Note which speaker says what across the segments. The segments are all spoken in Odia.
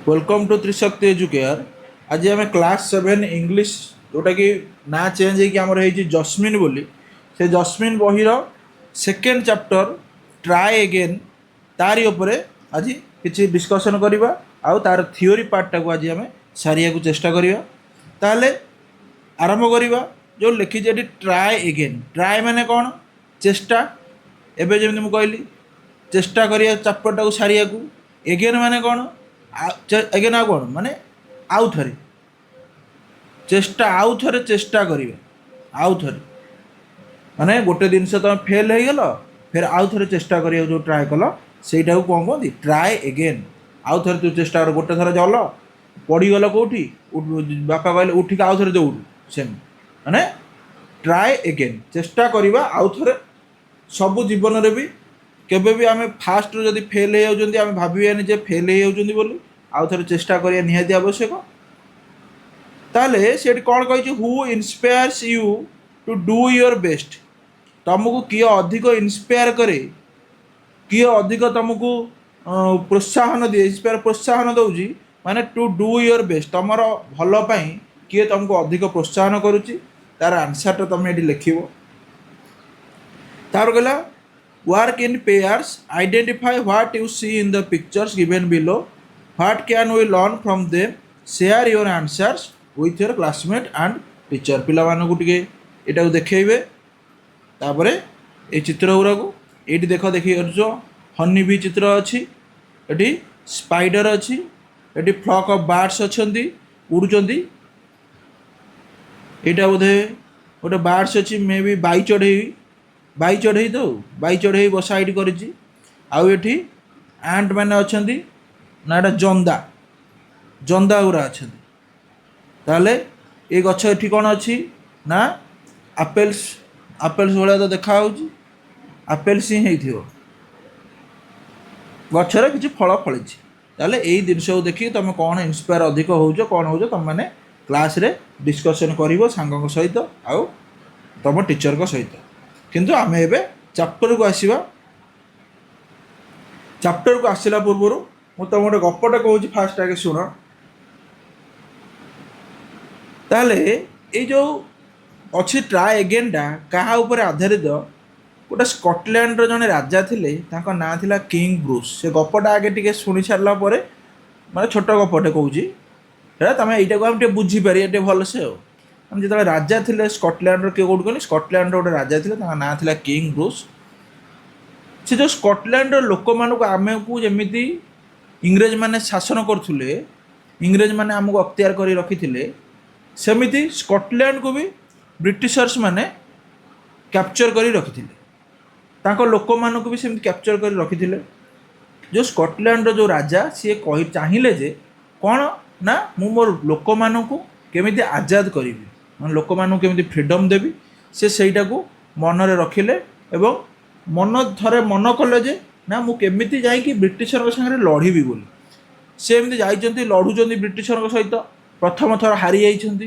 Speaker 1: Welcome to Trishakti educare. आज आम क्लास 7 इंग्लिश जोटा कि ना चेंज होकर जस्मिन बोली से जस्मिन बहीर सेकेंड चैप्टर ट्राई अगेन तारी उपरे आज किसी डिस्कशन करवा आउ तार थियोरी पार्टा को आज आम सारिया को चेष्टा करवा। ताहले आरंभ करवा जो लिखी ट्राई अगेन। ट्राई माने कौन? चेष्टा। एबे जमी मुझे कहली चेष्टा करिया चैप्टरटा को सारिया को। एगेन माने कौन? एगेन आ कौन माने आउ थे चेष्टा आउ थे चेष्टा करिवे आउ थे माने गोटे जिनस तुम फेल हो गल फिर आउ थे चेष्टा करिया जो ट्राए कल सेटा को कौन कहती? Try again. आउ थे तू चेष्टा कर। गोटे थर जल पड़गल कौटी बापा कहले उठिक आउ थे दौड़ सेम माने ट्राए एगेन चेष्टा करवा आउ थे। सबु जीवन रे भी केबे भी आम फास्ट जदि फेल हो भावियानी जे फेल हो आउ थे चेष्टा करिया निहाती आवश्यक। ताले से कौन कही who inspires you to do your best. तुमको किए अधिक इन्स्पायर करे, किए अधिक तुमको प्रोत्साहन दिए, इन्स्पायर प्रोत्साहन दौजी माने टू डू योर बेस्ट तुम भल पाई किए तुमको अधिक प्रोत्साहन करुच्ची। तार आंसरटा तुम ये लिख तार गला work in pairs identify what you see in the pictures given below what can we learn from them share your answers with your classmate and teacher. पिला मानकु टिके एटा देखेबे तापरे ए चित्र गुरा को एटी देख देखिए जो हनी भी चित्र अच्छी एटी स्पाइडर अच्छी एटी फ्लॉक ऑफ बर्ड्स अच्छी उड़ुचंदी। एटा बोधे गोटे बर्ड्स अच्छी मे बी बाई चढ़ई तो बाई चढ़ई बसा ये करी आउ एटी आंट मैंने अच्छा ना एटा जंदा जंदा गुरा अच्छा। ताहले ये गछ एटी कौन अच्छी ना आपेल्स आपेल्स भाया तो देखा आपेल्स ही हो गचर किसी फल फली। ताहले यही जिनस को देखिए तुम कौन इन्स्पायर अधिक हो कौन हो तुम मैंने क्लास रे डिस्कशन कर सांग सहित आउ तुम टीचर को सहित। किंतु आम एबे चैप्टर को आसवा। चैप्टर को आसला पूर्व मुझे तुम गोटे गपटे कहूँ फास्ट आगे शुण। ताहले ये जो अच्छी ट्राई अगेनटा क्या ऊपर आधारित गोटे स्कटलैंड जड़े राजा थे ना थिला किंग ब्रूस। से गपटा आगे टी शुणी सारा मैं छोट गपटे कहूँ तुम यहीटा को हम बुझीपारे भलसे हम जो राजा थे स्कटलैंड किए कौट कहनी स्कटलैंड गोटे राजा थे ना थिला किंग ब्रूस। से जो स्कटलैंड लोक मानक आम को जमी इंग्रेज माने शासन करुले इंग्रेज माने आमको अख्तियार कर रखी सेमिति स्कटलैंड को भी ब्रिटिशर्स माने कैप्चर कर रखी लोक मानक भी सेमती कैप्चर कर रखी। जो स्कटलैंड जो राजा सी कही चाहिए जे कौन ना मु मोर लोक मानक केमिति आजाद करी लोक मानक केमिति फ्रीडम देवी से सहीटा को मन रे रखिले एवं मन थरे मन कले जे ना मु केमिति जाइकी ब्रिटिशर संगे लड़ीबी बोली। से एमती जाइछन्ति लड़ुचन्ति ब्रिटिशर सहित प्रथम थर हारी जाइछन्ति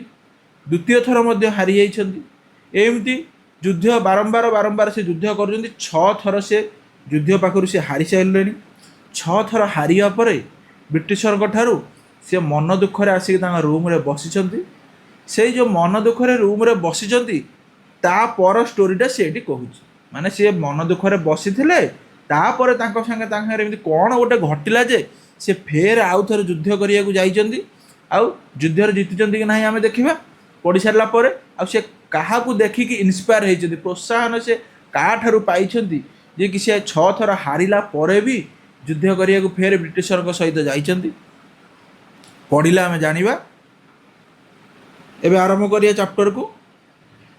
Speaker 1: द्वितीय थर मध्य हारी जाइछन्ति एमती युद्ध बारंबार बारंबार से युद्ध कर 6 थर से युद्ध पाखर से हारी सारे 6 थर हारिया पर ब्रिटिशर ठारू से मन दुखरे आसिक रूम रे बसी से जो मन दुखरे रूम रे बसी तापर स्टोरीटा से कहूँ माने सी मन दुखरे बसी तापर एमती कौन गोटे घटिला जे से फेर आउ थे युद्ध करने जाइछन्ति आउ युद्ध जीति कि ना आम देखा पढ़ी सारा पर से क्या देखिकी इन्स्पायर होती प्रोत्साहन से क्या ठारू पाई जे कि सी 6 थर हारिला पर भी युद्ध करने फेर ब्रिटिशर सहित जाइछन्ति। पढ़िला आम जानिबा। एबे आरंभ करिया चैप्टर को।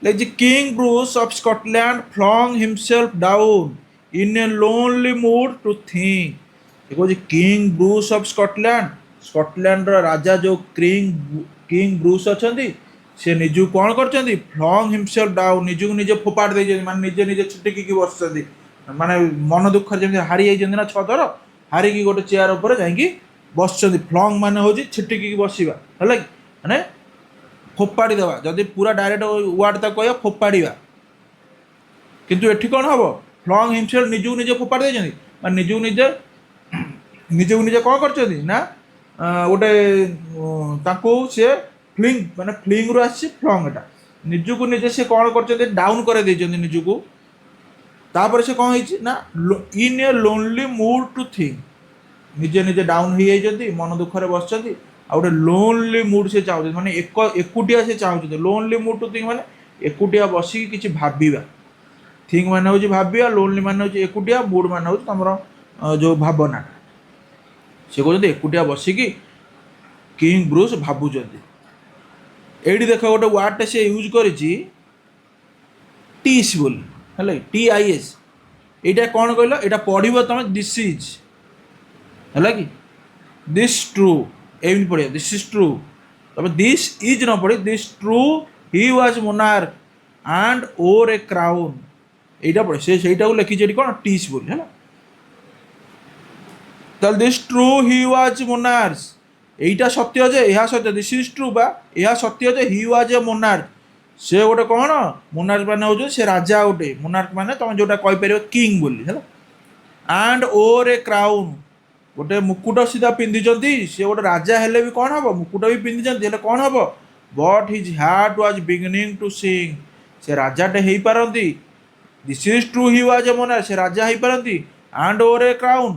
Speaker 1: Like King Bruce of Scotland flung himself down in a lonely mood to think. देखो जी King Bruce of Scotland Scotland राजा जो किंग ब्रूस अच्छा से निजु कौन कर फ्लंग हिमसेल्फ डाउन निजु निजे फोपाड़ दे माने निजे निजे छिटिकी बस माने मन दुख जमी हारी जाइए ना 6 थर हारिकी गोटे चेयर उपर जाइए बस। फ्लंग माने हो छिटिकी बसवा है माने फोपाड़ी देवा जदि पूरा डायरेक्ट वार्ड तक कह फोपाड़ा किंतु एठी कौन हम फ्लंग हिमसेल्फ निजु निजे फोपाड़ दे निजु निजे निजे कौन कर ना ଗୋଟେ ତାଙ୍କୁ ସେ ଫ୍ଲିଙ୍ଗ ମାନେ ଫ୍ଲିଙ୍ଗରୁ ଆସିଛି ଫ୍ଲଙ୍ଗ ଏଟା ନିଜକୁ ନିଜେ ସେ କ'ଣ କରିଛନ୍ତି ଡାଉନ୍ କରାଇ ଦେଇଛନ୍ତି ନିଜକୁ। ତାପରେ ସେ କ'ଣ ହେଇଛି ନା in a lonely mood to think ନିଜେ ନିଜେ ଡାଉନ୍ ହେଇଯାଇଛନ୍ତି ମନ ଦୁଃଖରେ ବସିଛନ୍ତି ଆଉ ଗୋଟେ ଲୋନଲି ମୁଡ୍ ସେ ଚାହୁଁଛନ୍ତି ମାନେ ଏକୁଟିଆ ସେ ଚାହୁଁଛନ୍ତି। ଲୋନଲି ମୁଡ୍ ଟୁ ଥିଙ୍କ ମାନେ ଏକୁଟିଆ ବସିକି କିଛି ଭାବିବା। ଥିଙ୍କ ମାନେ ହେଉଛି ଭାବିବା, ଲୋନଲି ମାନେ ହେଉଛି ଏକୁଟିଆ, ମୁଡ୍ ମାନେ ହେଉଛି ତୁମର ଯେଉଁ ଭାବନା। ସେ କହୁଛନ୍ତି ଏକୁଟିଆ ବସିକି କିଙ୍ଗ ବ୍ରୁସ୍ ଭାବୁଛନ୍ତି। ଏଇଠି ଦେଖ ଗୋଟେ ୱାର୍ଡ଼ଟେ ସେ ୟୁଜ୍ କରିଛି ଟିସ୍ ବୋଲି ହେଲା TIS। এইটা କ'ଣ କହିଲ ଏଇଟା ପଢ଼ିବ ତମେ ଦିସ୍ ଇଜ୍ ହେଲା କି ଦିସ୍ ଟ୍ରୁ ଏମିତି ପଢ଼ିବ ଦିସ୍ ଇଜ୍ ଟ୍ରୁ। ତମେ ଦିସ୍ ଇଜ୍ ନ ପଢ଼ି this true he was monarch and wore a crown এইটা ପଢ଼େ। ସେ ସେଇଟାକୁ ଲେଖିଛି ଏଠି କ'ଣ ଟିସ୍ ବୋଲି ହେଲା। ତାହେଲେ this true he was monarch এইটা ସତ୍ୟ ଯେ ଏହା ସତ୍ୟ ଦିସ୍ ଇଜ୍ ଟ୍ରୁ ବା ଏହା ସତ୍ୟ ଯେ ହି ୱାଜ୍ ଏ ମୋନାର୍କ ସେ ଗୋଟେ କ'ଣ ମୋନାର୍କ ମାନେ ହେଉଛନ୍ତି ସେ ରାଜା ଗୋଟେ। ମୋନାର୍କ ମାନେ ତମେ ଯେଉଁଟା କହିପାରିବ କିଙ୍ଗ ବୋଲି ହେଲା। ଆଣ୍ଡ ଓର୍ ଏ କ୍ରାଉନ୍ ଗୋଟେ ମୁକୁଟ ସିଧା ପିନ୍ଧିଛନ୍ତି। ସେ ଗୋଟେ ରାଜା ହେଲେ ବି କ'ଣ ହେବ ମୁକୁଟ ବି ପିନ୍ଧିଛନ୍ତି ହେଲେ କ'ଣ ହେବ but his heart was beginning to sing ସେ ରାଜାଟେ ହେଇପାରନ୍ତି। This is true he was a monarch ସେ ରାଜା ହେଇପାରନ୍ତି। ଆଣ୍ଡ ଓର୍ ଏ କ୍ରାଉନ୍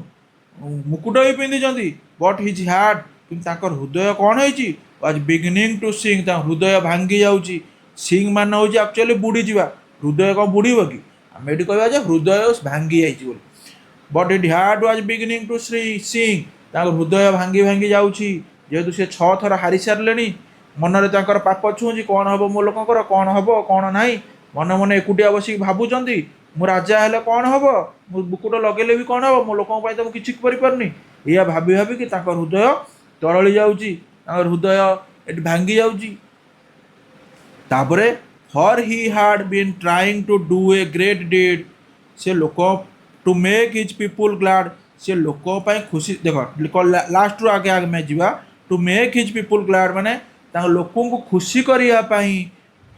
Speaker 1: ମୁକୁଟ ବି ପିନ୍ଧିଛନ୍ତି ବଟ୍ ହିଜ୍ ହାର୍ଟ କିନ୍ତୁ ତାଙ୍କର ହୃଦୟ କ'ଣ ହେଇଛି ୱାଜ୍ ବିଗିନିଂ ଟୁ ସିଙ୍ଗ ତାଙ୍କ ହୃଦୟ ଭାଙ୍ଗି ଯାଉଛି। ସିଙ୍ଗ ମାନେ ହେଉଛି ଆକ୍ଚୁଆଲି ବୁଡ଼ିଯିବା। ହୃଦୟ କ'ଣ ବୁଡ଼ିବ କି ଆମେ ଏଠି କହିବା ଯେ ହୃଦୟ ଭାଙ୍ଗି ଯାଇଛି ବୋଲି। But it heart was beginning to sing ତାଙ୍କ ହୃଦୟ ଭାଙ୍ଗି ଭାଙ୍ଗି ଯାଉଛି ଯେହେତୁ ସେ 6 ଥର ହାରି ସାରିଲେଣି। ମନରେ ତାଙ୍କର ପାପ ଛୁଉଁଛି କ'ଣ ହେବ ମୋ ଲୋକଙ୍କର କ'ଣ ହେବ କ'ଣ ନାହିଁ ମନେ ମନେ ଏକୁଟିଆ ବସିକି ଭାବୁଛନ୍ତି ମୁଁ ରାଜା ହେଲେ କ'ଣ ହେବ ମୁଁ ମୁକୁଟ ଲଗେଇଲେ ବି କ'ଣ ହେବ ମୋ ଲୋକଙ୍କ ପାଇଁ ତ ମୁଁ କିଛି କରିପାରୁନି। ଏଇଆ ଭାବି ଭାବିକି ତାଙ୍କ ହୃଦୟ ତରଳି ଯାଉଛି ତାଙ୍କର ହୃଦୟ ଏଠି ଭାଙ୍ଗି ଯାଉଛି। ତାପରେ for he had been trying to do a great deed ସେ ଲୋକ to make his people glad ସେ ଲୋକ ପାଇଁ ଖୁସି ଦେଖ ଲାଷ୍ଟରୁ ଆଗେ ଆମେ ଯିବା to make his people glad ମାନେ ତାଙ୍କ ଲୋକଙ୍କୁ ଖୁସି କରିବା ପାଇଁ।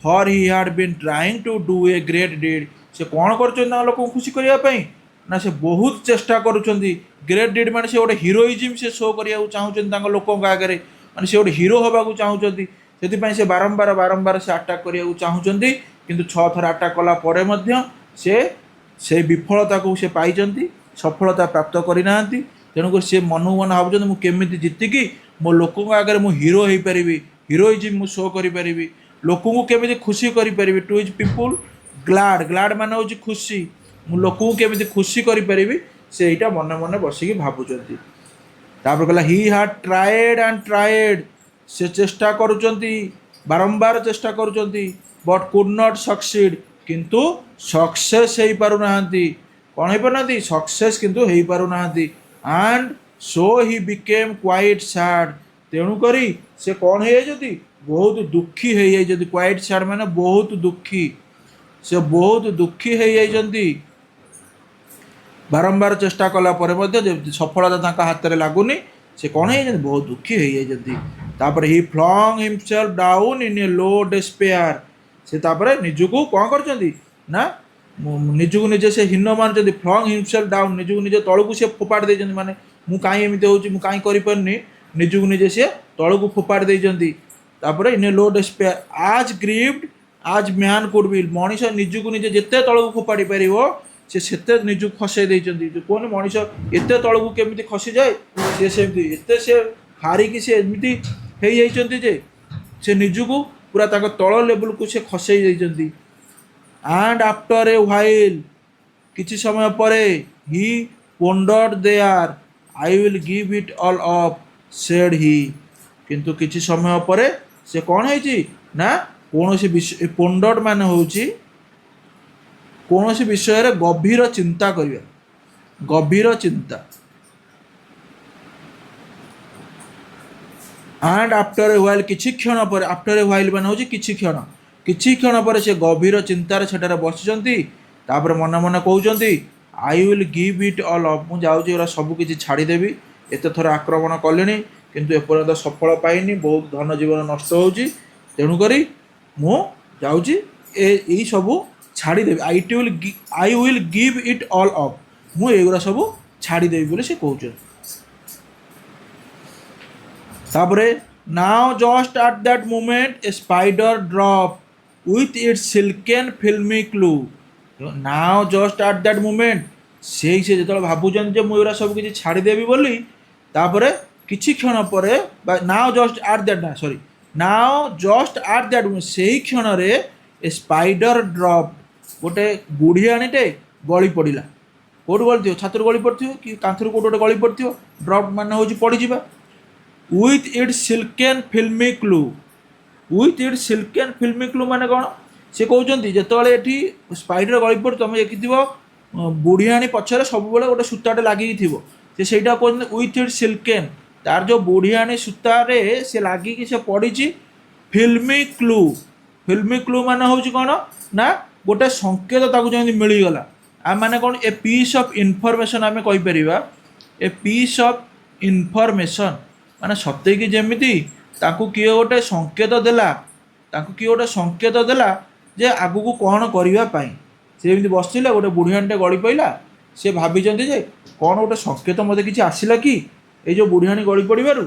Speaker 1: For he had been trying to do a great deed ସେ କ'ଣ କରୁଛନ୍ତି ତାଙ୍କ ଲୋକଙ୍କୁ ଖୁସି କରିବା ପାଇଁ ନା ସେ ବହୁତ ଚେଷ୍ଟା କରୁଛନ୍ତି। ଗ୍ରେଟ୍ ଡିଡ୍ ମାନେ ସେ ଗୋଟେ ହିରୋଇଜିମ୍ ସେ ଶୋ କରିବାକୁ ଚାହୁଁଛନ୍ତି ତାଙ୍କ ଲୋକଙ୍କ ଆଗରେ ମାନେ ସେ ଗୋଟେ ହିରୋ ହେବାକୁ ଚାହୁଁଛନ୍ତି। ସେଥିପାଇଁ ସେ ବାରମ୍ବାର ସେ ଆଟାକ୍ କରିବାକୁ ଚାହୁଁଛନ୍ତି କିନ୍ତୁ 6 ଥର ଆଟାକ୍ କଲା ପରେ ମଧ୍ୟ ସେ ସେଇ ବିଫଳତାକୁ ସେ ପାଇଛନ୍ତି ସଫଳତା ପ୍ରାପ୍ତ କରିନାହାନ୍ତି। ତେଣୁକରି ସେ ମନକୁ ମନ ଭାବୁଛନ୍ତି ମୁଁ କେମିତି ଜିତିକି ମୋ ଲୋକଙ୍କ ଆଗରେ ମୁଁ ହିରୋ ହେଇପାରିବି ହିରୋଇଜିମ୍ ମୁଁ ଶୋ କରିପାରିବି ଲୋକଙ୍କୁ କେମିତି ଖୁସି କରିପାରିବି। ଟୁ ଇଜ୍ ପିପୁଲ୍ ଗ୍ଲାଡ୍ ଗ୍ଲାଡ୍ ମାନେ ହେଉଛି ଖୁସି ମୁଁ ଲୋକଙ୍କୁ କେମିତି ଖୁସି କରିପାରିବି ସେ ଏଇଟା ମନେ ମନେ ବସିକି ଭାବୁଛନ୍ତି। ତାପରେ କହିଲା ହି ହାଡ୍ ଟ୍ରାଏଡ୍ ଆଣ୍ଡ ଟ୍ରାଏଡ୍ ସେ ଚେଷ୍ଟା କରୁଛନ୍ତି ବାରମ୍ବାର ଚେଷ୍ଟା କରୁଛନ୍ତି ବଟ୍ କୁଡ୍ ନଟ୍ ସକ୍ସିଡ୍ କିନ୍ତୁ ସକ୍ସେସ୍ ହେଇପାରୁନାହାନ୍ତି। କ'ଣ ହେଇପାରୁନାହାନ୍ତି ସକ୍ସେସ୍ କିନ୍ତୁ ହେଇପାରୁନାହାନ୍ତି। And so he became quite sad ତେଣୁକରି ସେ କ'ଣ ହେଇଯାଇଛନ୍ତି ବହୁତ ଦୁଃଖୀ ହେଇଯାଇଛନ୍ତି। କ୍ୱାଇଟ୍ ସ୍ୟାଡ୍ ମାନେ ବହୁତ ଦୁଃଖୀ ସେ ବହୁତ ଦୁଃଖୀ ହେଇଯାଇଛନ୍ତି। ବାରମ୍ବାର ଚେଷ୍ଟା କଲା ପରେ ମଧ୍ୟ ଯେମିତି ସଫଳତା ତାଙ୍କ ହାତରେ ଲାଗୁନି ସେ କ'ଣ ହେଇଯାଇଛନ୍ତି ବହୁତ ଦୁଃଖୀ ହେଇଯାଇଛନ୍ତି। ତାପରେ ହି ଫ୍ଲଙ୍ଗ himself down in a low ଡେସ୍ପେୟାର ସେ ତାପରେ ନିଜକୁ କ'ଣ କରିଛନ୍ତି ନା ନିଜକୁ ନିଜେ ସେ ହୀନ ମାନୁଛନ୍ତି। ଫ୍ଲଙ୍ଗ ହିମସେଲ୍ଫ ଡାଉନ୍ ନିଜକୁ ନିଜେ ତଳକୁ ସେ ଫୋପାଡ଼ି ଦେଇଛନ୍ତି ମାନେ ମୁଁ କାହିଁ ଏମିତି ହେଉଛି ମୁଁ କାହିଁ କରିପାରୁନି ନିଜକୁ ନିଜେ ସେ ତଳକୁ ଫୋପାଡ଼ି ଦେଇଛନ୍ତି। ତାପରେ in a low despair as grieved as man could be ମଣିଷ ନିଜକୁ ନିଜେ ଯେତେ ତଳକୁ ଫୋପାଡ଼ି ପାରିବ ସେ ସେତେ ନିଜକୁ ଖସେଇ ଦେଇଛନ୍ତି। କୁହନି ମଣିଷ ଏତେ ତଳକୁ କେମିତି ଖସିଯାଏ ସେ ସେମିତି ଏତେ ସେ ହାରିକି ସେ ଏମିତି ହେଇଯାଇଛନ୍ତି ଯେ ସେ ନିଜକୁ ପୁରା ତାଙ୍କ ତଳ ଲେବୁଲକୁ ସେ ଖସେଇ ଦେଇଛନ୍ତି। ଆଣ୍ଡ ଆଫ୍ଟର ଏ ହ୍ୱାଇଲ୍ କିଛି ସମୟ ପରେ he pondered there I will give it all up said he କିନ୍ତୁ କିଛି ସମୟ ପରେ ସେ କ'ଣ ହେଇଛି ନା କୌଣସି ବିଷୟ ପୋଣ୍ଡର୍ଡ ମାନେ ହେଉଛି କୌଣସି ବିଷୟରେ ଗଭୀର ଚିନ୍ତା କରିବା ଗଭୀର ଚିନ୍ତା। ଆଣ୍ଡ ଆଫ୍ଟର ଏ ହ୍ୱାଇଲ୍ କିଛି କ୍ଷଣ ପରେ ଆଫ୍ଟର ଏ ହ୍ୱାଇଲ୍ ମାନେ ହେଉଛି କିଛି କ୍ଷଣ ପରେ ସେ ଗଭୀର ଚିନ୍ତାରେ ସେଠାରେ ବସିଛନ୍ତି। ତାପରେ ମନେ ମନେ କହୁଛନ୍ତି I will give it all up ମୁଁ ଯାଉଛି ଏଗୁଡ଼ା ସବୁ କିଛି ଛାଡ଼ିଦେବି ଏତେ ଥର ଆକ୍ରମଣ କଲିଣି କିନ୍ତୁ ଏପର୍ଯ୍ୟନ୍ତ ସଫଳ ପାଇନି ବହୁତ ଧନ ଜୀବନ ନଷ୍ଟ ହେଉଛି ତେଣୁକରି ମୁଁ ଯାଉଛି ଏଇ ସବୁ ଛାଡ଼ିଦେବି। I will give it all up ମୁଁ ଏଗୁଡ଼ା ସବୁ ଛାଡ଼ିଦେବି ବୋଲି ସେ କହୁଛନ୍ତି। तापरे now just at that moment a spider drop with its silken filmy clue. Now just at that moment से जो भावुं जे मुझे सब किसी छाड़देवी बोली तापरे किछि क्षण पर नाउ जस्ट एट दैट ना sorry now just at that moment से ही क्षण रे ए स्पाइडर ड्रॉप गोटे बुढ़ियाणीटे गली पड़ा कौट गली छातर गली पड़ो कि कांथर कौट गोटे गली पड़ो ड्रॉप मान हूँ पड़जा with its silken filmy clue with its silken filmy clue माने कौन से कहते जिते ये स्पाइडर गली पड़ तुम देखि बुढ़ियाणी पछरे सब गोटे सूताटे लगे थी से कहते विथ इट्स सिल्केन तार जो बुढ़ियाणी सूतारे से लगिकी से पड़ी फिल्मी क्लू माने हूँ कौन ना गोटे संकेत जमी मिलगला आ माने कौन ए पीस ऑफ इनफॉरमेशन आम कहीपर ए पीस ऑफ इनफॉरमेशन माने सत्य कि जमीती किए गोटे संकेत देला किए गोटे संकेत देला जे आगू को कौन करने से एमती बस गोटे बुढ़ियाणीटे गली पड़ा से भाई जे कौन गोटे संकेत मत कि आसला कि ये जो बुढ़ियाणी गली पड़ू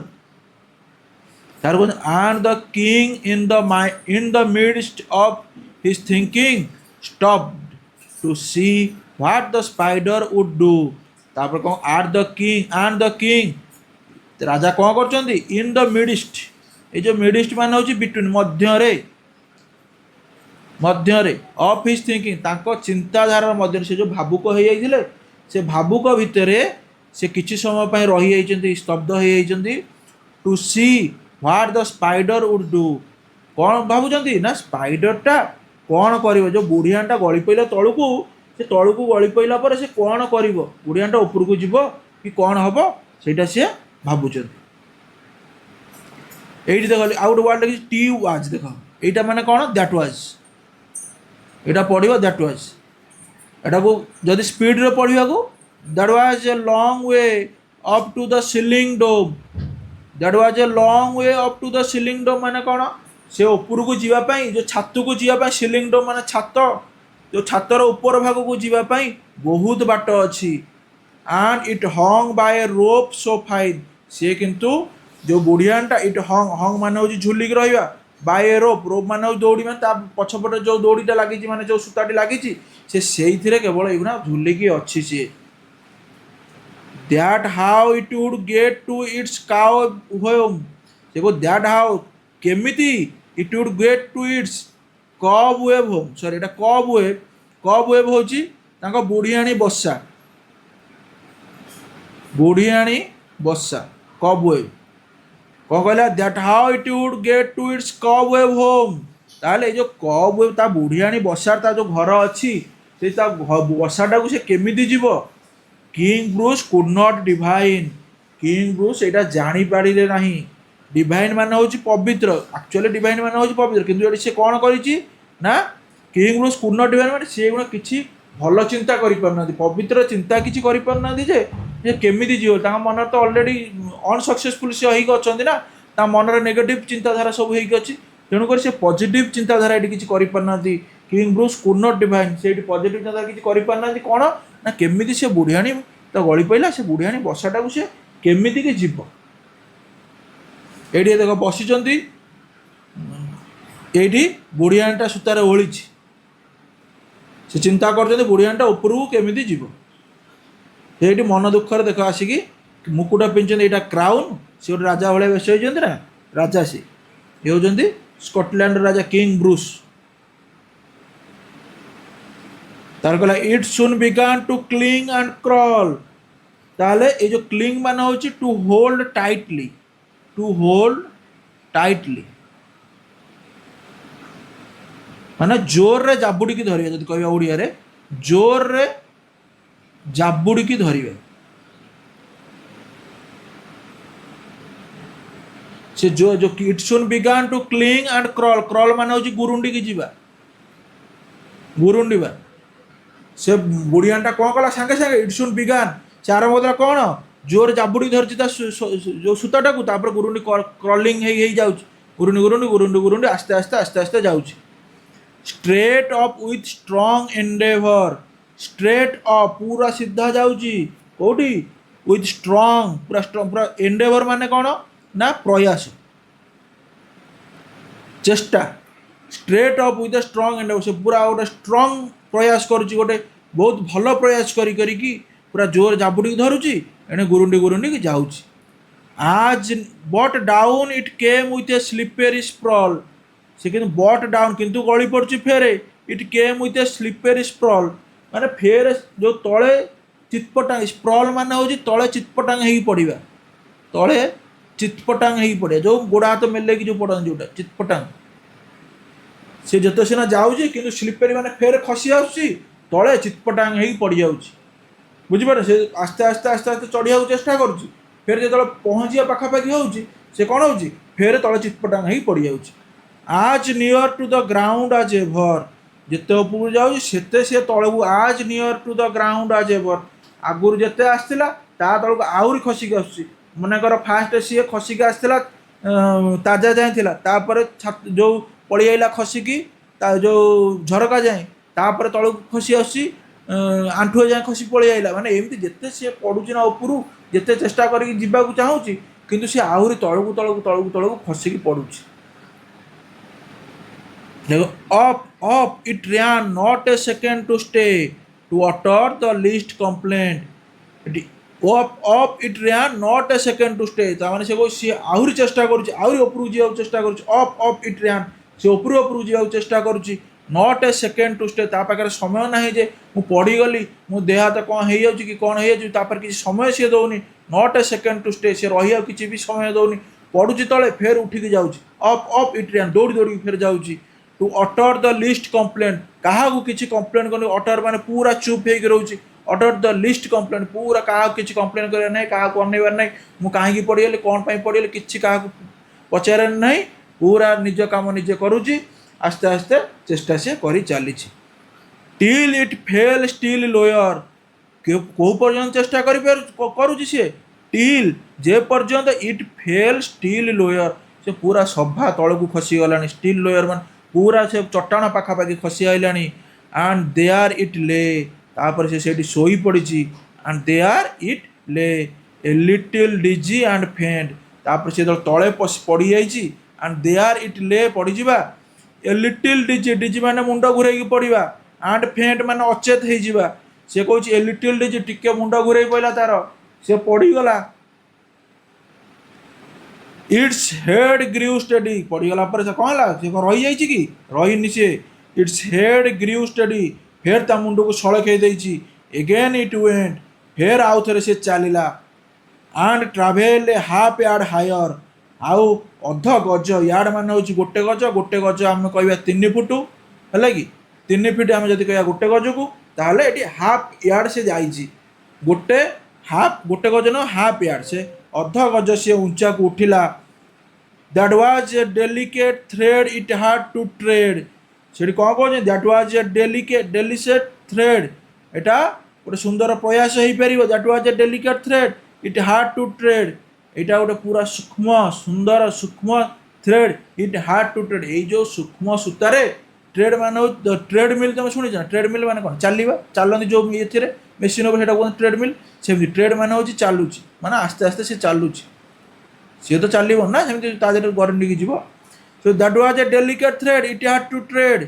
Speaker 1: तार and the king in the midst of his thinking stopped to see what the spider would do तापर कौन एंड द किंग राजा कौन कर इन द मिडिस्ट ये जो मिडिस्ट मान हूँ बिटवीन मध्य ऑफ हिज थिंकिंग चिंताधारा मध्य से जो भावुक हो जाते से भावुक भितर से किसी समय पर रही स्तब्ध हो to see what the spider would do कौन भावुं ना स्पाइडरटा कौन कर जो बुढ़ियाटा गली पड़ा तलू से तलू गली पड़ा पर से कौन कर बुढ़ियाटा उपरकू जीव कि कौन हम से सी भावुं ये देख आउ गोटे वर्ड लगे टी वाज देख यहाँ माने कौन दैट वाज यहाँ पढ़ो दैट वाज एटा को जदि स्पीड रे पढ़ा को that was a long way up to the ceiling dome that was a long way up to the ceiling dome माने कौन से ऊपर को जीवाई जो छात को जीवाई सीलिंग डोम माने छात जो छातर ऊपर भाग को जीवाई बहुत बाट अच्छी and it hung by a rope so fine सी किंतु जो बुढ़ियाणीटा इट हंग मान हूँ झुलिक रहा बाय ए रोप मान हूँ दौड़ी मैंने पछपटे जो दौड़ीटा लगी माने जो सूताटी लगी से केवल युना झुलिकी अच्छी see that how it would get to its cow home देखो दैट हाउ केमिति it would get to its cobweb home sorry एटा कब वेव हूँ बुढ़ियाणी बसा कब वेव कौन कहला that how it would get to its cobweb home ताले जो कब वेव ता बुढ़ियाणी बसार ता जो घर अच्छी से बसाटा को से केमिति जीव king Bruce could not divine king Bruce यहाँ जानी पारे ना डिवाइन मान हूँ पवित्र एक्चुअली डिवाइन मान हूँ पवित्र किंतु ये कौन करना king Bruce could not divine माने सी गुण किसी भल चिंता कर पवित्र चिंता किसी कर केमिति जीव मन तो अलरेडी अनसक्सेसफुल से अच्छा ना मनर नेगेटिव चिंताधारा सब होगी तेणुकर से पॉजिटिव चिंताधारा ये किसी करना king Bruce could not divine से पॉजिटिव चिंताधारा किसी करना कौन ना केमिति से बुढ़ियाणी तो गली पड़ा से बुढ़ियाणी बसाटा को से केमिति के जीव ये देख बसिंट ये बुढ़ियाणीटा सूतार ओढ़ी से चिंता कर बुढ़ियाणीटा उपरकू केमिति जीव ये मन दुखर देख आसिकी मुकुटा पिंधुଛନ୍ତି यहाँ क्राउन सी गोटे राजा भाई बेस होती ना राजा सी ये होती स्कटलैंड राजा किंग ब्रूस तार कहला it soon began to cling and crawl ताले ये जो क्लिंग मान हूँ टू होल्ड टाइटली माने जोर रे जाबुड़ी की धरिया जब कह ओडिया रे जोर रे जाबुड़ी की धरिया से जो it soon began to cling and crawl crawl मान हूँ गुरुंडी की जीवा गुरुंडीबा से बुढ़ियाणीटा कौन कला सांगे सांगे इट सुन बिगान से आरंभ कला कौन जोर जाबुड़ी धरती जो सूताटा को तापर गुरुंडी क्रॉलिंग गुरुंडी गुरुंडी गुरुंडी गुरुंडी आस्ते आस्ते आस्ते आस्ते जाऊँ straight up with strong endeavour straight up पूरा सीधा जाऊँगी कौटी विथ स्ट्रॉन्ग पूरा एंडेवर माने कौन ନା ପ୍ରୟାସ, ଚେଷ୍ଟା, straight up with a strong end, ସେ ପୁରା ଗୋଟେ ଷ୍ଟ୍ରଙ୍ଗ ପ୍ରୟାସ କରୁଛି, ଗୋଟେ ବହୁତ ଭଲ ପ୍ରୟାସ କରିକି ପୁରା ଜୋର ଜାବୁଡ଼ିକି ଧରୁଛି, ଏଣେ ଗୁରୁଣ୍ଡି ଗୁରୁଣ୍ଡିକି ଯାଉଛି। ଆଜ୍ ବଟ୍ ଡାଉନ୍ ଇଟ୍ କେମ୍ ୱିଥ୍ ଏ ସ୍ଲିପେରୀ ସ୍ପ୍ରଲ୍, ସେ କିନ୍ତୁ ବଟ୍ ଡାଉନ୍ କିନ୍ତୁ ଗଳି ପଡ଼ୁଛି ଫେରେ, ଇଟ୍ କେମ୍ ୱିଥ୍ ଏ ସ୍ଲିପେରୀ ସ୍ପ୍ରଲ୍, ମାନେ ଫେରେ ଯେଉଁ ତଳେ ଚିତ୍ପଟାଙ୍ଗ, ସ୍ପ୍ରଲ୍ ମାନେ ହେଉଛି ତଳେ ଚିତ୍ପଟାଙ୍ଗ ହେଇକି ପଡ଼ିବା, ତଳେ ଚିତ୍ପଟାଙ୍ଗ ହେଇକି ପଡ଼ିବା, ଯେଉଁ ଗୋଡ଼ ହାତ ମେଲେଇକି ଯେଉଁ ପଡ଼ନ୍ତି ଯେଉଁଟା ଚିତ୍ପଟାଙ୍ଗ, ସେ ଯେତେ ସିନା ଯାଉଛି କିନ୍ତୁ ସ୍ଲିପେରୀ ମାନେ ଫେରେ ଖସି ଆସୁଛି, ତଳେ ଚିତ୍ପଟାଙ୍ଗ ହେଇକି ପଡ଼ିଯାଉଛି। ବୁଝିପାରେ, ସେ ଆସ୍ତେ ଆସ୍ତେ ଆସ୍ତେ ଆସ୍ତେ ଚଢ଼ିବାକୁ ଚେଷ୍ଟା କରୁଛି, ଫେରେ ଯେତେବେଳେ ପହଞ୍ଚିବା ପାଖାପାଖି ହେଉଛି ସେ କ'ଣ ହେଉଛି, ଫେରେ ତଳେ ଚିତ୍ପଟାଙ୍ଗ ହେଇକି ପଡ଼ିଯାଉଛି। As near to the ground as ever, ଯେତେ ଉପରକୁ ଯାଉଛି ସେତେ ସେ ତଳକୁ, as near to the ground as ever, ଆଗରୁ ଯେତେ ଆସିଥିଲା ତା ତଳକୁ ଆହୁରି ଖସିକି ଆସୁଛି। ମନେକର ଫାଷ୍ଟ ସିଏ ଖସିକି ଆସିଥିଲା ତାଜା ଯାଏଁ ଥିଲା, ତାପରେ ଯେଉଁ ପଳେଇ ଆଇଲା ଖସିକି ତା ଯେଉଁ ଝରକା ଯାଏଁ, ତାପରେ ତଳକୁ ଖସି ଆସୁଛି, ଆଣ୍ଠୁଏ ଯାଏଁ ଖସି ପଳେଇ ଆଇଲା, ମାନେ ଏମିତି ଯେତେ ସିଏ ପଡ଼ୁଛି ନା ଉପରୁ, ଯେତେ ଚେଷ୍ଟା କରିକି ଯିବାକୁ ଚାହୁଁଛି କିନ୍ତୁ ସିଏ ଆହୁରି ତଳକୁ ତଳକୁ ତଳକୁ ତଳକୁ ଖସିକି ପଡ଼ୁଛି। Up up it ran not a second to stay to utter the least complaint, ଏଠି up up it ran not a second to stay, ତାମାନେ ସେ କହୁଛି ସିଏ ଆହୁରି ଚେଷ୍ଟା କରୁଛି, ଆହୁରି ଉପରକୁ ଯିବାକୁ ଚେଷ୍ଟା କରୁଛି, ଅପ୍ ଅପ୍ ଇଟ୍ ran, ସେ ଉପରକୁ ଯିବାକୁ ଚେଷ୍ଟା କରୁଛି, not a second to stay, ତା ପାଖରେ ସମୟ ନାହିଁ ଯେ ମୁଁ ପଡ଼ିଗଲି, ମୋ ଦେହ ହାତ କ'ଣ ହେଇଯାଉଛି କି କ'ଣ ହେଇଯାଉଛି, ତାପରେ କିଛି ସମୟ ସିଏ ଦେଉନି, not a second to stay, ସେ ରହିବାକୁ କିଛି ବି ସମୟ ଦେଉନି, ପଡ଼ୁଛି ତଳେ ଫେର ଉଠିକି ଯାଉଛି, ଅପ୍ ଅପ୍ ଇଟ୍ ran, ଦୌଡ଼ି ଦୌଡ଼ିକି ଫେର ଯାଉଛି, ଟୁ ଅଟର୍ ଦ ଲିଷ୍ଟ କମ୍ପ୍ଲେନ୍, କାହାକୁ କିଛି କମ୍ପ୍ଲେନ୍ କରୁନି, ଅଟର୍ ମାନେ ପୁରା ଚୁପ୍ ହେଇକି ରହୁଛି, ଅଟର୍ ଦ ଲିଷ୍ଟ କମ୍ପ୍ଲେନ୍, ପୁରା କାହାକୁ କିଛି କମ୍ପ୍ଲେନ୍ କରିବାର ନାହିଁ, କାହାକୁ ଅନେଇବାର ନାହିଁ, ମୁଁ କାହିଁକି ପଡ଼ିଗଲି, କ'ଣ ପାଇଁ ପଡ଼ିଗଲି, କିଛି କାହାକୁ ପଚାରିବାର ନାହିଁ, ପୁରା ନିଜ କାମ ନିଜେ କରୁଛି, ଆସ୍ତେ ଆସ୍ତେ ଚେଷ୍ଟା ସେ କରି ଚାଲିଛି। ଟିଲ୍ ଇଟ୍ ଫେଲ୍ ଷ୍ଟିଲ୍ ଲୋୟର୍, କେଉଁ ପର୍ଯ୍ୟନ୍ତ ଚେଷ୍ଟା କରୁଛି ସିଏ, ଟିଲ୍ ଯେ ପର୍ଯ୍ୟନ୍ତ ଇଟ୍ ଫେଲ୍ ଷ୍ଟିଲ୍ ଲୋୟର୍, ସେ ପୁରା ସଭା ତଳକୁ ଖସିଗଲାଣି, ଷ୍ଟିଲ୍ ଲୋୟର୍ ମାନେ ପୁରା ସେ ଚଟାଣ ପାଖାପାଖି ଖସି ଆଇଲାଣି। ଆଣ୍ଡ ଦେୟାର ଇଟ୍ ଲେ, ତାପରେ ସେ ସେଇଠି ଶୋଇପଡ଼ିଛି, ଆଣ୍ଡ ଦେୟାର ଇଟ୍ ଲେ ଏ ଲିଟିଲ୍ ଡିଜି ଆଣ୍ଡ ଫେଣ୍ଟ, ତାପରେ ସେ ଯେତେବେଳେ ତଳେ ପଡ଼ିଯାଇଛି, ଆଣ୍ଡ ଦେୟାର ଇଟ୍ ଲେ ପଡ଼ିଯିବା, ଏ ଲିଟିଲ୍ ଡିଜି, ଡିଜି ମାନେ ମୁଣ୍ଡ ଘୁରେଇକି ପଡ଼ିବା, ଆଣ୍ଡ ଫେଣ୍ଟ ମାନେ ଅଚେତ ହେଇଯିବା, ସେ କହୁଛି ଏ ଲିଟିଲ୍ ଡିଜି, ଟିକେ ମୁଣ୍ଡ ଘୁରେଇ ପଡ଼ିଲା ତାର, ସେ ପଡ଼ିଗଲା, ଇଟ୍ସ ହେଡ୍ ଗ୍ରିଉ ଷ୍ଟେଡି, ପଡ଼ିଗଲା ପରେ ସେ କ'ଣ ହେଲା, ସେ କ'ଣ ରହିଯାଇଛି କି, ରହିନି ସିଏ, ଇଟ୍ସ ହେଡ୍ ଗ୍ରିଉ ଷ୍ଟେଡି, ଫେର୍ ତା ମୁଣ୍ଡକୁ ସଳଖେଇ ଦେଇଛି, ଏଗେନ୍ ଇଟ୍ ୱେଣ୍ଟ, ଫେର୍ ଆଉ ଥରେ ସେ ଚାଲିଲା, and travel A half yard higher, ଆଉ ଅଧ ଗଜ, ୟାର୍ଡ଼ ମାନେ ହେଉଛି ଗୋଟେ ଗଜ, ଗୋଟେ ଗଜ ଆମେ କହିବା 3 ଫୁଟ, ହେଲା କି 3 ଫିଟ୍ ଆମେ ଯଦି କହିବା ଗୋଟେ ଗଜକୁ, ତାହେଲେ ଏଠି ହାଫ୍ ୟାର୍ଡ଼ ସେ ଯାଇଛି, ଗୋଟେ ହାଫ୍, ଗୋଟେ ଗଜ ନୁହଁ ହାଫ୍ ୟାର୍ଡ଼, ସେ ଅଧ ଗଜ ସିଏ ଉଞ୍ଚାକୁ ଉଠିଲା। That was a delicate thread it had to tread, ସେଠି କ'ଣ କହୁଛନ୍ତି, that was a delicate thread, ଏଇଟା ଗୋଟେ ସୁନ୍ଦର ପ୍ରୟାସ ହେଇପାରିବ, that was a delicate thread it had to tread, ଏଇଟା ଗୋଟେ ପୁରା ସୂକ୍ଷ୍ମ ସୁନ୍ଦର ସୂକ୍ଷ୍ମ thread, it had to tread, ଏଇ ଯେଉଁ ସୂକ୍ଷ୍ମ ସୂତାରେ, ଟ୍ରେଡ୍ ମାନେ ହେଉଛି ଟ୍ରେଡ୍ ମିଲ୍, ତୁମେ ଶୁଣିଛ ନା, ଟ୍ରେଡ୍ ମିଲ୍ ମାନେ କ'ଣ, ଚାଲିବା, ଚାଲନ୍ତି ଯେଉଁ ଏଥିରେ ମେସିନ୍ ଉପରେ, ସେଇଟା କୁହନ୍ତି ଟ୍ରେଡ୍ ମିଲ୍, ସେମିତି ଟ୍ରେଡ୍ ମାନେ ହେଉଛି ଚାଲୁଛି, ମାନେ ଆସ୍ତେ ଆସ୍ତେ ସେ ଚାଲୁଛି, ସିଏ ତ ଚାଲିବ ନା ସେମିତି ତା ଦେହରେ ଗରଣ୍ଡିକି ଯିବ। So that was a delicate thread it had to tread,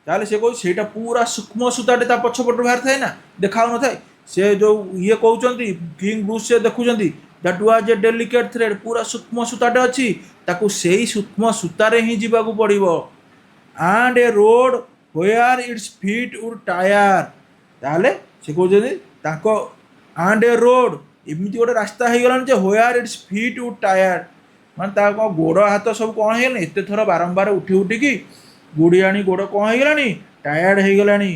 Speaker 1: ତାହେଲେ ସେ କହୁଛି ସେଇଟା ପୁରା ସୂକ୍ଷ୍ମ ସୂତାଟେ ତା ପଛପଟରୁ ବାହାରିଥାଏ ନା, ଦେଖାଉନଥାଏ, ସେ ଯେଉଁ ଇଏ କହୁଛନ୍ତି କିଙ୍ଗ ବ୍ରୁସ୍ ସେ ଦେଖୁଛନ୍ତି, that was a delicate thread, ପୁରା ସୂକ୍ଷ୍ମ ସୂତାଟେ ଅଛି, ତାକୁ ସେଇ ସୂକ୍ଷ୍ମ ସୂତାରେ ହିଁ ଯିବାକୁ ପଡ଼ିବ, and a road where its feet would tire, ତାହେଲେ ସେ କହୁଛନ୍ତି ତାଙ୍କ ଆଣ୍ଡ ଏ ରୋଡ୍, ଏମିତି ଗୋଟେ ରାସ୍ତା ହେଇଗଲାଣି ଯେ where its feet would tire, ମାନେ ତା କ'ଣ ଗୋଡ଼ ହାତ ସବୁ କ'ଣ ହେଇଗଲାଣି, ଏତେ ଥର ବାରମ୍ବାର ଉଠି ଉଠିକି ଗୁଡ଼ି ଆଣି ଗୋଡ଼ କ'ଣ ହେଇଗଲାଣି, ଟାୟାର୍ଡ଼ ହେଇଗଲାଣି।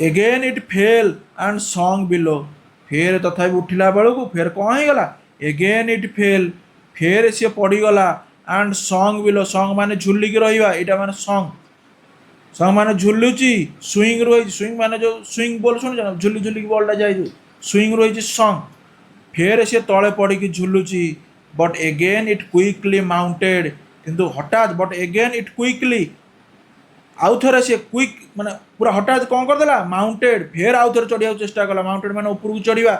Speaker 1: Again it fell and swung below, ଫେର୍ ତଥାପି ଉଠିଲା ବେଳକୁ ଫେର୍ କ'ଣ ହେଇଗଲା, ଏଗେନ୍ ଇଟ୍ ଫେଲ୍, ଫେର୍ ସିଏ ପଡ଼ିଗଲା, ଆଣ୍ଡ ସଙ୍ଗ ବିଲୋ, ସଙ୍ଗ ମାନେ ଝୁଲିକି ରହିବା, ଏଇଟା ମାନେ ସଙ୍ଗ, ସଙ୍ଗ ମାନେ ଝୁଲୁଛି, ସୁଇଙ୍ଗ ରହିଛି, ସୁଇଙ୍ଗ ମାନେ ଯେଉଁ ସୁଇଙ୍ଗ ବଲ୍ ଶୁଣିଛ ନା, ଝୁଲି ଝୁଲିକି ବଲ୍ଟା ଯାଏ ଯେଉଁ ସୁଇଙ୍ଗ ରହିଛି ସଙ୍ଗ, ଫେର୍ ସିଏ ତଳେ ପଡ଼ିକି ଝୁଲୁଛି, but again it quickly mounted, କିନ୍ତୁ ହଠାତ୍, ବଟ୍ ଏଗେନ୍ ଇଟ୍ କୁଇକଲି, ଆଉ ଥରେ ସିଏ କୁଇକ୍ ମାନେ ପୁରା ହଠାତ୍ କ'ଣ କରିଦେଲା, ମାଉଣ୍ଟେଡ୍, ଫେର୍ ଆଉ ଥରେ ଚଢ଼ିବାକୁ ଚେଷ୍ଟା କଲା, ମାଉଣ୍ଟେଡ୍ ମାନେ ଉପରକୁ ଚଢ଼ିବା,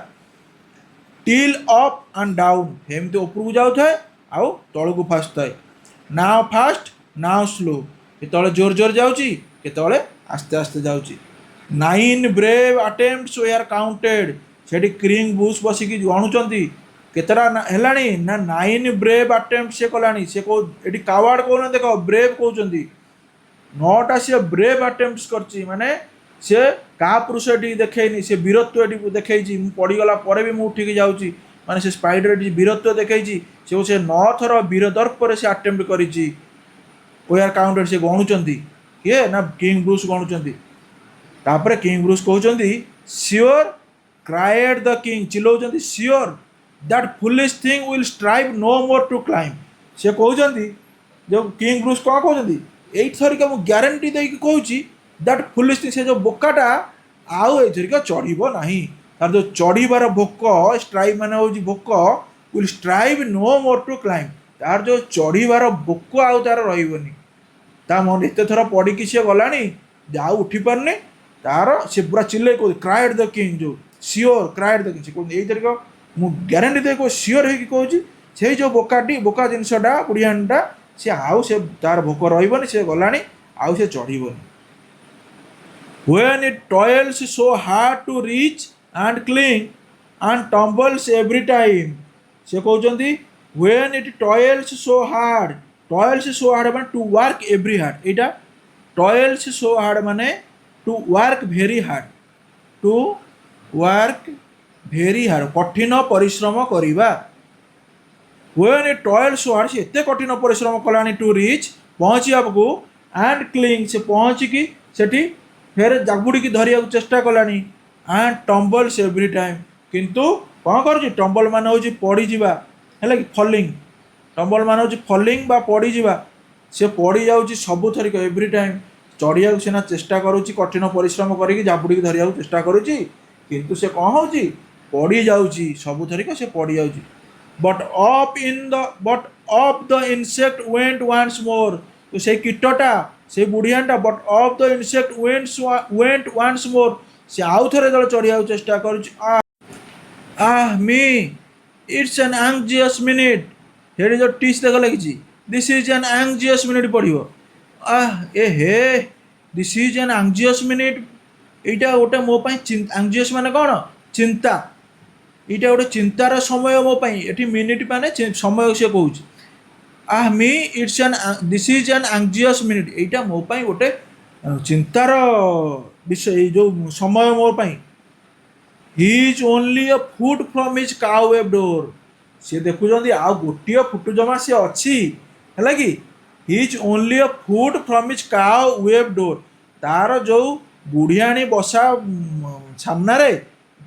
Speaker 1: टिल अप एंड डाउन एमती उपरକୁ ଯାଉଥାଏ ଆଉ ତଳକୁ ଫାସୁଥାଏ ନାଓ ଫାଷ୍ଟ ନାଓ ସ୍ଲୋ କେତେବେଳେ ଜୋର ଜୋର ଯାଉଛି କେତେବେଳେ ଆସ୍ତେ ଆସ୍ତେ ଯାଉଛି 9 ବ୍ରେଭ୍ ଆଟେମ୍ପ୍ଟସ୍ ୱେଆର୍ କାଉଣ୍ଟେଡ୍ ସେଠି କ୍ରିଙ୍ଗ ବୁଶ ବସିକି ଗଣୁଛନ୍ତି କେତେଟା ହେଲାଣି ନା 9 ବ୍ରେଭ୍ ଆଟେମ୍ପ୍ଟ ସେ କଲାଣି ସେ ଏଠି କାୱାର୍ଡ କହୁନାହାନ୍ତି ଦେଖ ବ୍ରେଭ୍ କହୁଛନ୍ତି 9ଟା ସେ ବ୍ରେଭ୍ ଆଟେମ୍ପ୍ଟସ୍ କରିଛି ମାନେ ସେ କାହା ପୁରୁଷ ଏଠି ଦେଖେଇନି ସେ ବୀରତ୍ୱ ଏଠି ଦେଖେଇଛି ମୁଁ ପଡ଼ିଗଲା ପରେ ବି ମୁଁ ଉଠିକି ଯାଉଛି ମାନେ ସେ ସ୍ପାଇଡର ଏଠି ବୀରତ୍ୱ ଦେଖେଇଛି ସେ 9 ଥର ବୀର ଦର୍ପରେ ସେ ଆଟେମ୍ପ୍ଟ କରିଛି ୱେଆର୍ କାଉଣ୍ଟେଡ୍ ସେ ଗଣୁଛନ୍ତି କିଏ ନା କିଙ୍ଗ ବ୍ରୁସ୍ ଗଣୁଛନ୍ତି ତାପରେ କିଙ୍ଗ ବ୍ରୁସ୍ କହୁଛନ୍ତି ସିଓର କ୍ରାଏଡ୍ ଦ କିଙ୍ଗ ଚିଲଉଛନ୍ତି sure that foolish thing will strive no more to climb ସେ କହୁଛନ୍ତି ଯେଉଁ କିଙ୍ଗ ବ୍ରୁସ୍ କ'ଣ କହୁଛନ୍ତି ଏଇଥରିକା ମୁଁ ଗ୍ୟାରେଣ୍ଟି ଦେଇକି କହୁଛି ଦ୍ୟାଟ୍ ଫୁଲିଶ ଥିଙ୍ଗ ସେ ଯେଉଁ ବୋକାଟା ଆଉ ଏଇଥରିକା ଚଢ଼ିବ ନାହିଁ ତାର ଯେଉଁ ଚଢ଼ିବାର ଭୋକ ଷ୍ଟ୍ରାଇଭ୍ ମାନେ ହେଉଛି ଭୋକ will strive no more to climb ତାର ଯେଉଁ ଚଢ଼ିବାର ଭୋକ ଆଉ ତାର ରହିବନି ତା ମନ ଏତେ ଥର ପଡ଼ିକି ସିଏ ଗଲାଣି ଆଉ ଉଠିପାରୁନି ତାର ସେ ପୁରା ଚିଲେଇ କହୁଛି କ୍ରାଏଡ୍ ଦ କିଙ୍ଗ ଯେଉଁ ସିଓର କ୍ରାଏଡ୍ ଦ କିଙ୍ଗ ସେ କହୁଛି ଏଇଥରିକ ମୁଁ ଗ୍ୟାରେଣ୍ଟି ଦେଇ କହୁଛି ସିଓର ହେଇକି କହୁଛି ସେଇ ଯେଉଁ ବୋକା ଜିନିଷଟା ବୁଢ଼ିଆଣୀଟା ସେ ଆଉ ସେ ତାର ଭୋକ ରହିବନି ସେ ଗଲାଣି ଆଉ ସେ ଚଢ଼ିବନି when it toils so hard to reach and cling and tumbles every time ସେ କହୁଛନ୍ତି when it toils so hard ମାନେ to work every hard ଏଇଟା toils so hard ମାନେ to work very hard to work very hard କଠିନ ପରିଶ୍ରମ କରିବା when it toils so hard ସେ ଏତେ କଠିନ ପରିଶ୍ରମ କଲାଣି to reach ପହଞ୍ଚିବାକୁ and cling ସେ ପହଞ୍ଚିକି ସେଠି ଫେର ଜାବୁଡ଼ିକି ଧରିବାକୁ ଚେଷ୍ଟା କଲାଣି and tumbles every time କିନ୍ତୁ କ'ଣ କରୁଛି ଟମ୍ବଲ ମାନେ ହେଉଛି ପଡ଼ିଯିବା ହେଲା କି ଫଲିଂ ଟମ୍ବଲ ମାନେ ହେଉଛି ଫଲିଂ ବା ପଡ଼ିଯିବା ସେ ପଡ଼ିଯାଉଛି ସବୁଥରିକ ଏଭ୍ରି ଟାଇମ୍ ଚଢ଼ିବାକୁ ସିନା ଚେଷ୍ଟା କରୁଛି କଠିନ ପରିଶ୍ରମ କରିକି ଜାବୁଡ଼ିକି ଧରିବାକୁ ଚେଷ୍ଟା କରୁଛି କିନ୍ତୁ ସେ କ'ଣ ହେଉଛି ପଡ଼ିଯାଉଛି ସବୁଥରିକ ସେ ପଡ଼ିଯାଉଛି but off the insect went once more ତ ସେଇ କୀଟଟା ସେଇ ବୁଢ଼ିଆଣୀଟା but off the insect went once more ସେ ଆଉ ଥରେ ଯେତେବେଳେ ଚଢ଼ିବାକୁ ଚେଷ୍ଟା କରୁଛି ମି ଇଟ୍ସ ଆନ୍ ଆଙ୍ଗଜିୟସ୍ ମିନିଟ୍ ସେଠି ଯେଉଁ ଟିସ୍ ଦେଖ ଲାଗିଛି ଦିସ୍ ଇଜ୍ ଆନ୍ ଆଙ୍ଗଜିୟସ୍ ମିନିଟ୍ ପଢ଼ିବ ଦିସ୍ ଇଜ୍ ଆନ୍ ଆଙ୍ଗଜିୟସ୍ ମିନିଟ୍ ଏଇଟା ଗୋଟେ ମୋ ପାଇଁ ଆଙ୍ଗଜିୟସ୍ ମାନେ କ'ଣ ଚିନ୍ତା ଏଇଟା ଗୋଟେ ଚିନ୍ତାର ସମୟ ମୋ ପାଇଁ ଏଠି ମିନିଟ୍ ମାନେ ସମୟ ସେ କହୁଛି ମି ଇଟ୍ସ ଆନ୍ ଦିସ୍ ଇଜ୍ ଆନ୍ ଆଙ୍ଗଜିୟସ୍ ମିନିଟ୍ ଏଇଟା ମୋ ପାଇଁ ଗୋଟେ ଚିନ୍ତାର ବିଷୟ ଏଇ ଯେଉଁ ସମୟ ମୋ ପାଇଁ ହି ଇଜ୍ ଓନ୍ଲି ଅ ଫୁଟ୍ ଫ୍ରମ୍ ହିଜ୍ କାଉ ୱେବ୍ ଡୋର୍ ସେ ଦେଖୁଛନ୍ତି ଆଉ ଗୋଟିଏ ଫୁଟ ଜମା ସେ ଅଛି ହେଲା କି ହି ଇଜ୍ ଓନ୍ଲି ଅ ଫୁଟ୍ ଫ୍ରମ୍ ହିଜ୍ କାଉ ୱେବ୍ ଡୋର୍ ତାର ଯେଉଁ ବୁଢ଼ିଆଣୀ ବସା ସାମ୍ନାରେ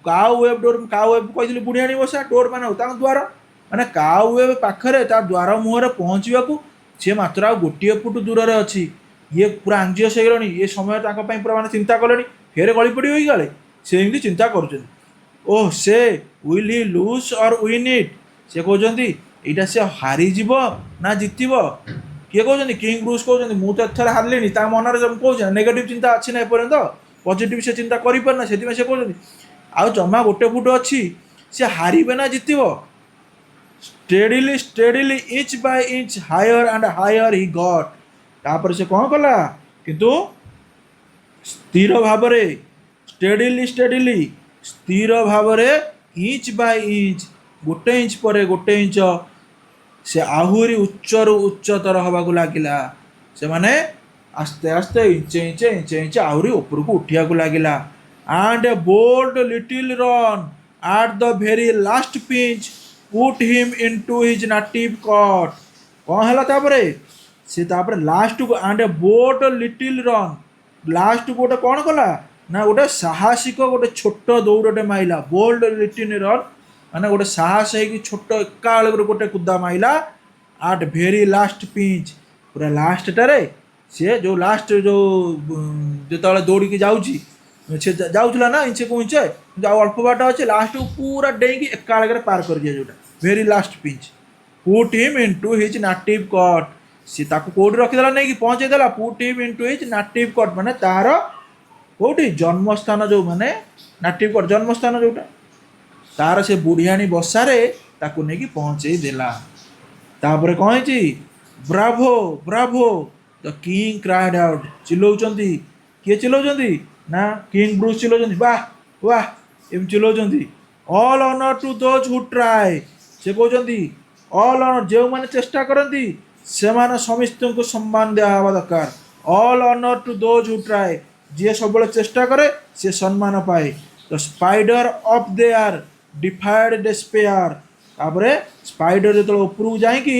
Speaker 1: କାଉ ୱେବ୍ ଡୋର୍ କାଉ ୱେବ୍ କହିଥିଲି ବୁଢ଼ିଆଣୀ ବସା ଡୋର୍ ମାନେ ତାଙ୍କ ଦ୍ୱାର ମାନେ କାଉ ୱେବ୍ ପାଖରେ ତା ଦ୍ୱାର ମୁହଁରେ ପହଞ୍ଚିବାକୁ ସିଏ ମାତ୍ର ଆଉ ଗୋଟିଏ ଫୁଟ ଦୂରରେ ଅଛି ଇଏ ପୁରା ଆଙ୍ଗଜିୟସ୍ ହେଇଗଲେଣି ଏ ସମୟ ତାଙ୍କ ପାଇଁ ପୁରା ମାନେ ଚିନ୍ତା କଲେଣି ଫେରେ ଗଳି ପଡ଼ିବ କି କାଳେ ସେ ଏମିତି ଚିନ୍ତା କରୁଛନ୍ତି ସେ will he lose or win it ସେ କହୁଛନ୍ତି ଏଇଟା ସେ ହାରିଯିବ ନା ଜିତିବ କିଏ କହୁଛନ୍ତି କିଙ୍ଗ ବ୍ରୁସ୍ କହୁଛନ୍ତି ମୁଁ ତ ଏଥର ହାରିଲିଣି ତା ମନରେ ମୁଁ କହୁଛି ନେଗେଟିଭ୍ ଚିନ୍ତା ଅଛି ନା ଏପର୍ଯ୍ୟନ୍ତ ପଜିଟିଭ୍ ସେ ଚିନ୍ତା କରିପାରୁନା ସେଥିପାଇଁ ସେ କହୁଛନ୍ତି ଆଉ ଜମା ଗୋଟେ ଫୁଟ ଅଛି ସେ ହାରିବେ ନା ଜିତିବ steadily inch by inch higher and higher he got ତାପରେ ସେ କ'ଣ କଲା କିନ୍ତୁ ସ୍ଥିର ଭାବରେ steadily ସ୍ଥିର ଭାବରେ ଇଞ୍ଚ ବାଇ ଇଞ୍ଚ ଗୋଟେ ଇଞ୍ଚ ପରେ ଗୋଟେ ଇଞ୍ଚ ସେ ଆହୁରି ଉଚ୍ଚରୁ ଉଚ୍ଚତର ହେବାକୁ ଲାଗିଲା ସେମାନେ ଆସ୍ତେ ଆସ୍ତେ ଇଞ୍ଚେ ଆହୁରି ଉପରକୁ ଉଠିବାକୁ ଲାଗିଲା and a bold little run at the very last pinch put him into his native cot କ'ଣ ହେଲା ତାପରେ ସେ ତାପରେ ଲାଷ୍ଟକୁ and a bold little run ଲାଷ୍ଟକୁ ଗୋଟେ କ'ଣ କଲା ନା ଗୋଟେ ସାହସିକ ଗୋଟେ ଛୋଟ ଦୌଡ଼ଟେ ମାଇଲା ବୋଲ୍ଡ ଲିଟିଲ୍ ରନ୍ ମାନେ ଗୋଟେ ସାହସ ହେଇକି ଛୋଟ ଏକା ବେଳକୁ ଗୋଟେ କୁଦା ମାଇଲା ଆଟ୍ ଭେରି ଲାଷ୍ଟ ପିଞ୍ଚ୍ ପୁରା ଲାଷ୍ଟଟାରେ ସିଏ ଯେଉଁ ଲାଷ୍ଟ ଯେଉଁ ଯେତେବେଳେ ଦୌଡ଼ିକି ଯାଉଛି ସେ ଯାଉଥିଲା ନା ଇଞ୍ଚେ କୁ ଇଞ୍ଚେ ଆଉ ଅଳ୍ପ ବାଟ ଅଛି ଲାଷ୍ଟକୁ ପୁରା ଡେଇଁକି ଏକା ବେଳକରେ ପାର କରିଦିଏ ଯେଉଁଟା very last pinch put him into his native cot ସିଏ ତାକୁ କେଉଁଠି ରଖିଦେଲା ନେଇକି ପହଞ୍ଚେଇଦେଲା put him into his native cot ମାନେ ତାର କେଉଁଠି ଜନ୍ମସ୍ଥାନ ଯେଉଁ ମାନେ ନାଟିଭ୍ କଟ୍ ଜନ୍ମସ୍ଥାନ ଯେଉଁଟା तार से बुढ़ियाणी बसारे ताकू नहीं पहुँचे देला। तापर कौन है bravo bravo the king cried out चिल्लाउछंती किए चिल्लाउछंती ना किंग ब्रूस चिल्लाउछंती वाह वाह एम चिल्लाउछंती all honour to those who try से कहउछंती ऑल ऑनर जो माने चेष्टा करती से माने समस्त को सम्मान दिया हवा दरकार all honour to those who try जी सब चेष्टा करे से सम्मान पाए the spider up there defied despair तापर स्पाइडर जो उपरକୁ ଯାଇକି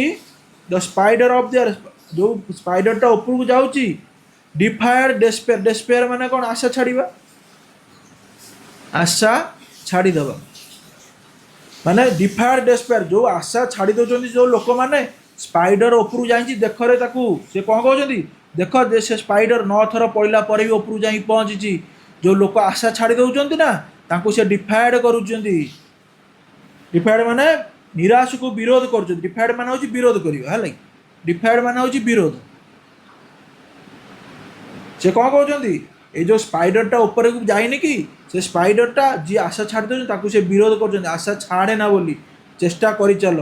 Speaker 1: द स्पाइडर ऑफ देयर जो स्पाइडरटा उपरକୁ ଯାଉଛି डिफाइड डेस्पेयर डेस्पेयर माने कौन आशा छाड़िबा आशा छाड़ी दबा माने डिफाइड डेस्पेयर जो आशा छाड़ी दउछंती जो लोक माने स्पाइडर उपरକୁ जाईची देख रे ताकू से कौन कहउछंती देख जे से स्पाइडर 9 थर पड़ला पर भी उपरକୁ जाई पहुंची जो लोक आशा छाड़ी दउछंती ना ताकू से डिफाइड करूछंती डिफाइड माने निराश को विरोध कर डिफाइड मान हूँ विरोध करवा है डिफाइड मान हूँ विरोध से कौन कहते ये जो स्पाइडरटा ऊपर को जाइनि कि से स्पाइडरटा जी आशा छाड़ दे से विरोध कर आशा छाड़े ना बोली चेष्टा कर चल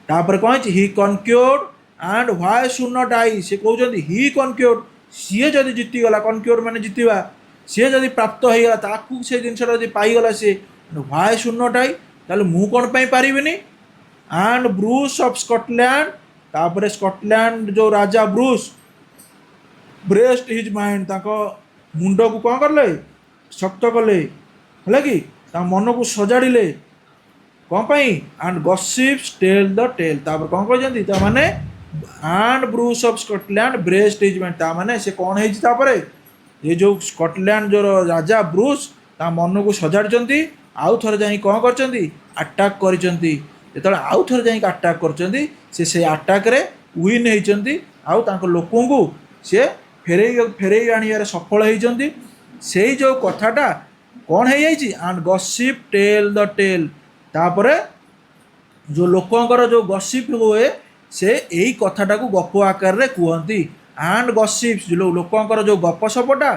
Speaker 1: तापर कौन ही कनक्योर्ड and why should not I से कहते ही कनक्योर्ड सी जदि जीतीगला कनक्योर्ड माने जीतवा सी जदि प्राप्त होगा ताकू से जिनसा पाईगला सी व्हाई शुड नॉट आई ताले मु कौन पाई पारिबिनी एंड ब्रूस ऑफ स्कॉटलैंड तापर स्कॉटलैंड जो राजा ब्रूस ब्रेस्ट हिज माइंड ताको मुंड को कौन करले शक्त कले है कि मन को सजाड़े कौन पाई and gossips tell the tale तापर कौन कहते ता माने and Bruce of Scotland braced his mind ता माने से कौन है तापर ये जो स्कॉटलैंड जो राजा ब्रूस ता मन को सजाड़चंती आउ थर जाई कौन करचंती अटैक करचंती जो आउ थर जाई अटैक करचंती से अटैक रे विन होइचंती आउ तांको लोकों को से फेरे आनियार सफल होइचंती से जो कथाटा कौन है जाइची and gossip tell the tale तापर जो लोकंकर जो गॉसिप हुए से यही कथाटा को गप आकार रे कहती एंड गॉसिप्स जो लोकंकर जो गप सपटा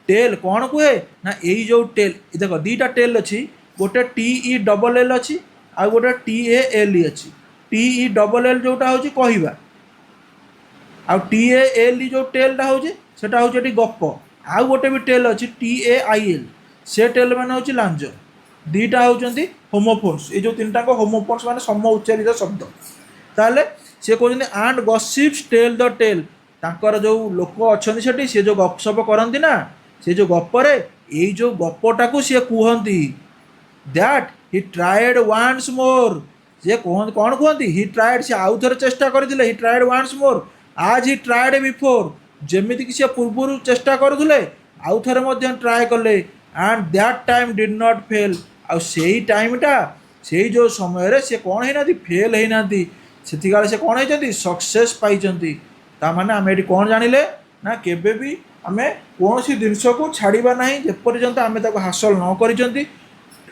Speaker 1: टेल कौन कहे ना यही जो टेल देख दीटा टेल अच्छी गोटे TELL अच्छी आ गोटे TALE अच्छी TELL जोटा हूँ कहवा आ TALE जो टेलटा हूँ सेटा हूँ गप आउ गोटे भी टेल अच्छी TAIL से टेल मान हूँ लांज दीटा होती होमोफोन्स ये जो तीन टाक होमोफोन्स मान सम उच्चारित शब्द ताले से कहते and gossips tell the tale तांकर जो लोक अच्छा से जो गपसप करती ना से जो गपरे ये जो गपटा को सी कहती दैट ही ट्राएड वन्स मोर जे कौन कहती ही ट्राएड से आउ थे चेष्टा करते ही ट्राएड वन्स मोर आज ही ट्राएड बिफोर जमीती कि सी पूर्व चेष्टा करुले आउ थे ट्राए कले and that time did not fail आउ से टाइमटा से जो समय से कौन है फेल होना से कौन है सक्सेस पाई ताने आम ये कौन जानिले ना केबे भी आम कौन सी जिनस को छाड़ा ना जेपर्यंत आम हासिल न कर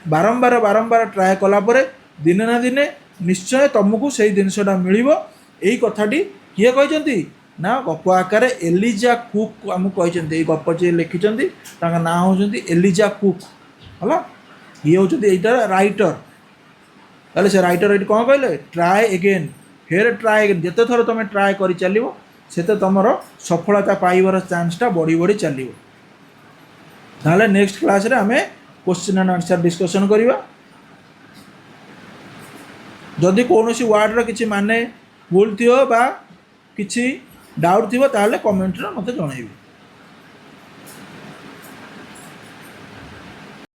Speaker 1: बारंबार बारंबार ट्राए कलापर दिने ना दिने निश्चय तुमको से जिनसटा मिल यही कथाटी किए कहते ना गप आकार एलिजा कुक आमको कहते गप जी लिखिं ना हूँ एलिजा कुक है ये हूँ यहाँ राइटर ताले से राइटर ये कौन कहले ट्राए एगेन फिर ट्राए एगेन जिते थर तुम ट्राए कर चलो से तुम सफलता पाइबार चान्सटा बढ़ी बढ़ी चलो ना नेक्स्ट क्लास रे आमे क्वेश्चन एंड आंसर डिस्कशन करवा जदि कौन सी वार्डर किसी माने भूल थी बा किसी डाउट थी ताले कमेंट रे मते जणाइबे।